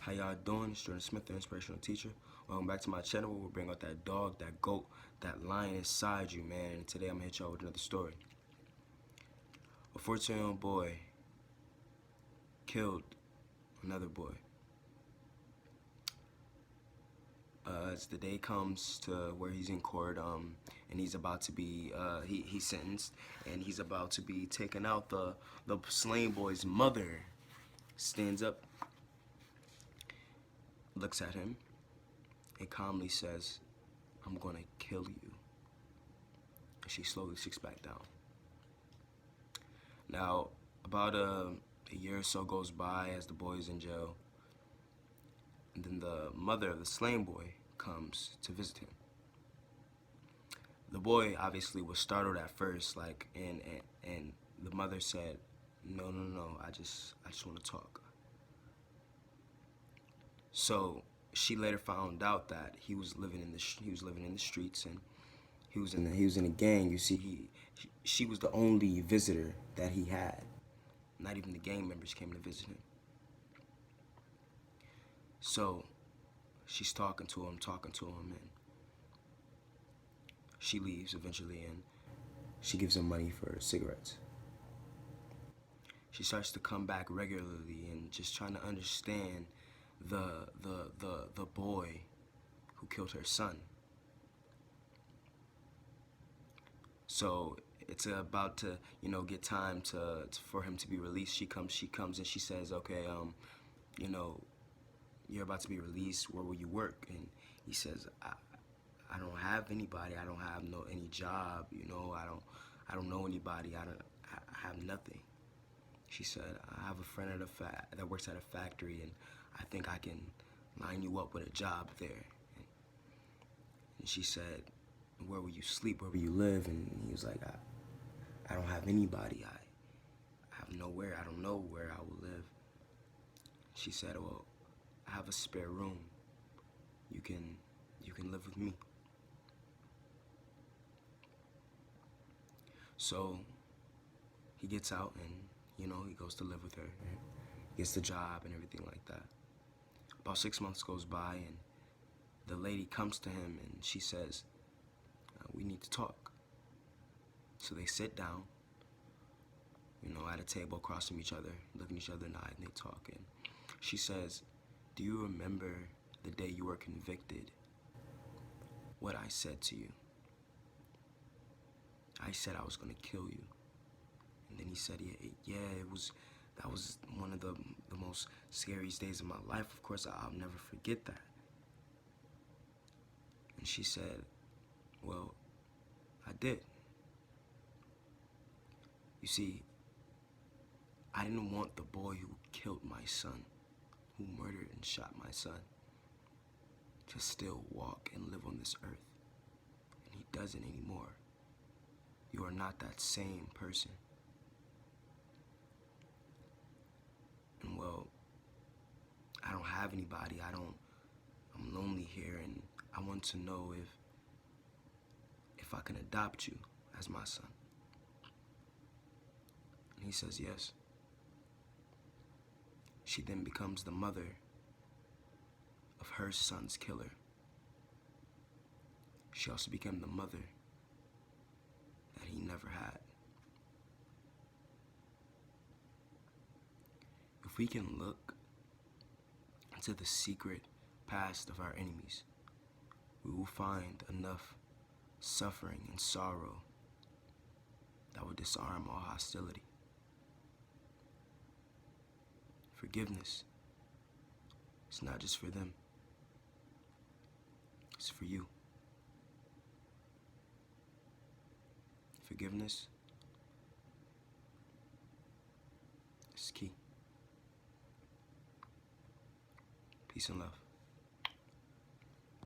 How y'all doing? It's Jordan Smith, the inspirational teacher. Welcome back to my channel where we bring out that dog, that goat, that lion inside you, man. And today I'm gonna hit y'all with another story. A 14-year-old boy killed another boy. As the day comes to where he's in court, and he's about to be, he's sentenced, and he's about to be taken out. The slain boy's mother stands up, looks at him, and calmly says, "I'm gonna kill you." And she slowly sits back down. Now, about a year or so goes by as the boy is in jail, and then the mother of the slain boy comes to visit him. The boy obviously was startled at first, and the mother said, "No, I just want to talk." So she later found out that he was living in the streets, and he was in a gang. You see, she was the only visitor that he had. Not even the gang members came to visit him. So she's talking to him, and she leaves eventually, and she gives him money for cigarettes. She starts to come back regularly and just trying to understand the boy who killed her son. So it's about to, get time for him to be released. She comes and she says, "Okay, you're about to be released. Where will you work?" And he says, I don't have anybody. I don't have any job. I don't know anybody. I have nothing." She said, "I have a friend that works at a factory, and I think I can line you up with a job there." And she said, "Where will you sleep? Where will you live?" And he was like, I don't have anybody. I have nowhere. I don't know where I will live." She said, "Well, I have a spare room. You can live with me." So he gets out and, he goes to live with her, and gets the job and everything like that. About 6 months goes by, and the lady comes to him and she says, "We need to talk." So they sit down, at a table across from each other, looking each other in the eye, and they talk. And she says, "Do you remember the day you were convicted? What I said to you? I said I was gonna kill you." And then he said, "Yeah, that was one of the most scariest days of my life. Of course, I'll never forget that." And she said, "Well, I did. You see, I didn't want the boy who killed my son, who murdered and shot my son, to still walk and live on this earth. And he doesn't anymore. You are not that same person. And well, I don't have anybody. I'm lonely here, and I want to know if I can adopt you as my son." And he says yes. She then becomes the mother of her son's killer. She also became the mother that he never had. If we can look into the secret past of our enemies, we will find enough suffering and sorrow that will disarm all hostility. Forgiveness is not just for them, it's for you. Forgiveness is key. Peace and love.